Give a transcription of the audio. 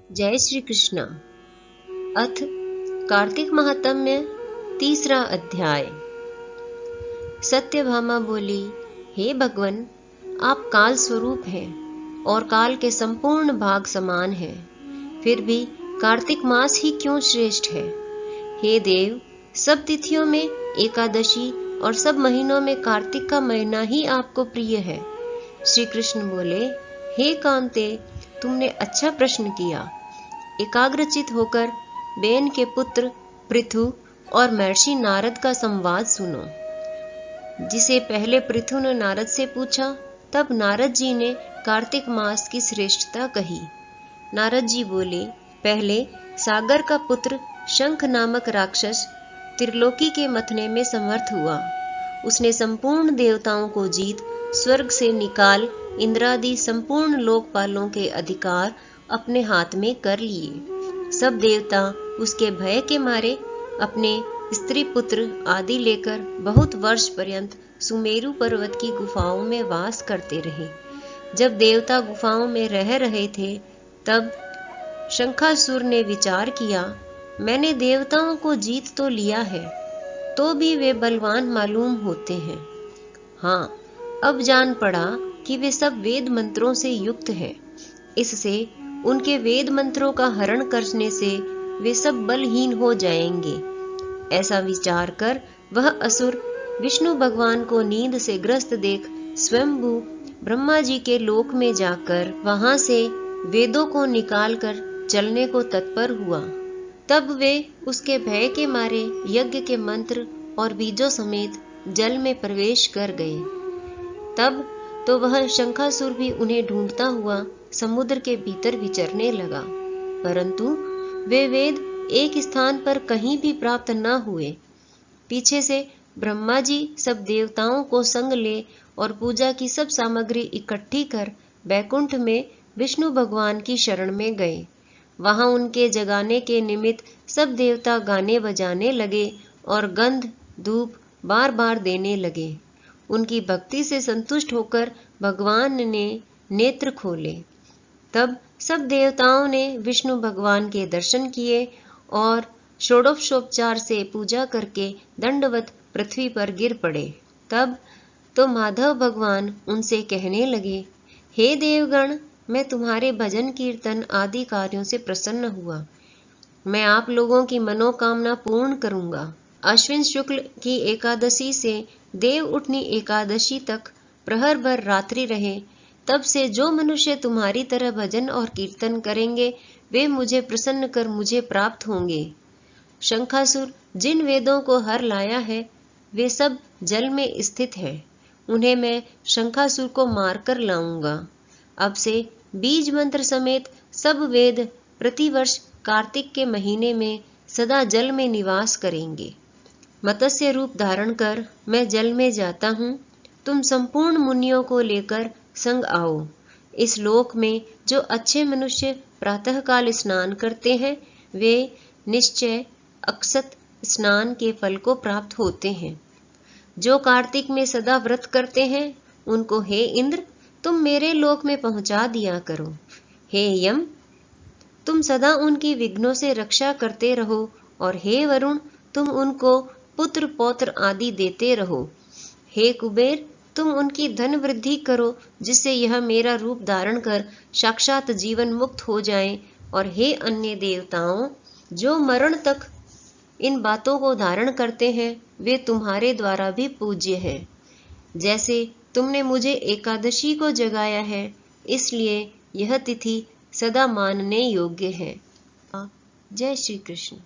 जय श्री कृष्ण। अथ कार्तिक महात्म्य तीसरा अध्याय। सत्यभामा बोली, हे भगवन, आप काल स्वरूप हैं और काल के संपूर्ण भाग समान हैं, फिर भी कार्तिक मास ही क्यों श्रेष्ठ है? हे देव, सब तिथियों में एकादशी और सब महीनों में कार्तिक का महीना ही आपको प्रिय है। श्री कृष्ण बोले, हे कांते, तुमने अच्छा प्रश्न किया। एकाग्रचित होकर बेन के पुत्र पृथु और महर्षि नारद का संवाद सुनो। जिसे पहले पृथु ने नारद से पूछा, तब नारद जी ने कार्तिक मास की श्रेष्ठता कही। नारद जी बोले, पहले सागर का पुत्र शंख नामक राक्षस त्रिलोकी के मथने में समर्थ हुआ। उसने संपूर्ण देवताओं को जीत स्वर्ग से निकाल इंद्रादि संपूर्ण लोकपालों के अधिकार अपने हाथ में कर लिए। सब देवता उसके भय के मारे अपने स्त्री पुत्र आदि लेकर बहुत वर्ष पर्यंत सुमेरु पर्वत की गुफाओं में वास करते रहे। जब देवता गुफाओं में रह रहे थे, तब शंखासुर ने विचार किया, मैंने देवताओं को जीत तो लिया है, तो भी वे बलवान मालूम होते हैं। हाँ, अब जान पड़ा कि वे सब वेद मंत्रों से युक्त हैं। इससे उनके वेद मंत्रों का हरण करने से वे सब बलहीन हो जाएंगे। ऐसा विचार कर वह असुर विष्णु भगवान को नींद से ग्रस्त देख स्वयंभू ब्रह्मा जी के लोक में जाकर वहां से वेदों को निकालकर चलने को तत्पर हुआ। तब वे उसके भय के मारे यज्ञ के मंत्र और बीजों समेत जल में प्रवेश कर गए। तब तो वह शंखासुर भी उन्हें ढूंढता हुआ समुद्र के भीतर विचरने लगा, परंतु वे वेद एक स्थान पर कहीं भी प्राप्त न हुए। पीछे से ब्रह्मा जी सब देवताओं को संग ले और पूजा की सब सामग्री इकट्ठी कर बैकुंठ में विष्णु भगवान की शरण में गए। वहां उनके जगाने के निमित्त सब देवता गाने बजाने लगे और गंध धूप बार बार देने लगे। उनकी भक्ति से संतुष्ट होकर भगवान ने नेत्र खोले। तब सब देवताओं ने विष्णु भगवान के दर्शन किए और षोडशोपचार से पूजा करके दंडवत पृथ्वी पर गिर पड़े। तब तो माधव भगवान उनसे कहने लगे, हे देवगण, मैं तुम्हारे भजन कीर्तन आदि कार्यों से प्रसन्न हुआ। मैं आप लोगों की मनोकामना पूर्ण करूंगा। अश्विन शुक्ल की एकादशी से देव उठनी एकादशी तक प्रहर भर रात्रि रहे, तब से जो मनुष्य तुम्हारी तरह भजन और कीर्तन करेंगे, वे मुझे प्रसन्न कर मुझे प्राप्त होंगे। शंखासुर जिन वेदों को हर लाया है, वे सब जल में स्थित हैं। उन्हें मैं शंखासुर को मारकर लाऊंगा। अब से बीज मंत्र समेत सब वेद प्रतिवर्ष कार्तिक के महीने में सदा जल में निवास करेंगे। मत्स्य रूप धारण कर मैं जल में जाता हूँ। तुम संपूर्ण मुनियों को लेकर संग आओ। इस लोक में जो अच्छे मनुष्य प्रातःकाल स्नान करते हैं, वे निश्चय अक्षत स्नान के फल को प्राप्त होते हैं। जो कार्तिक में सदा व्रत करते हैं, उनको हे इंद्र, तुम मेरे लोक में पहुंचा दिया करो। हे यम, तुम सदा उनकी विघ्नों से रक्षा करते रहो, और हे वरुण, तुम उनको पुत्र पौत्र आदि देते रहो। हे कुबेर, तुम उनकी धन वृद्धि करो, जिससे यह मेरा रूप धारण कर साक्षात जीवन मुक्त हो जाएं। और हे अन्य देवताओं, जो मरण तक इन बातों को धारण करते हैं, वे तुम्हारे द्वारा भी पूज्य हैं। जैसे तुमने मुझे एकादशी को जगाया है, इसलिए यह तिथि सदा मानने योग्य है। जय श्री कृष्ण।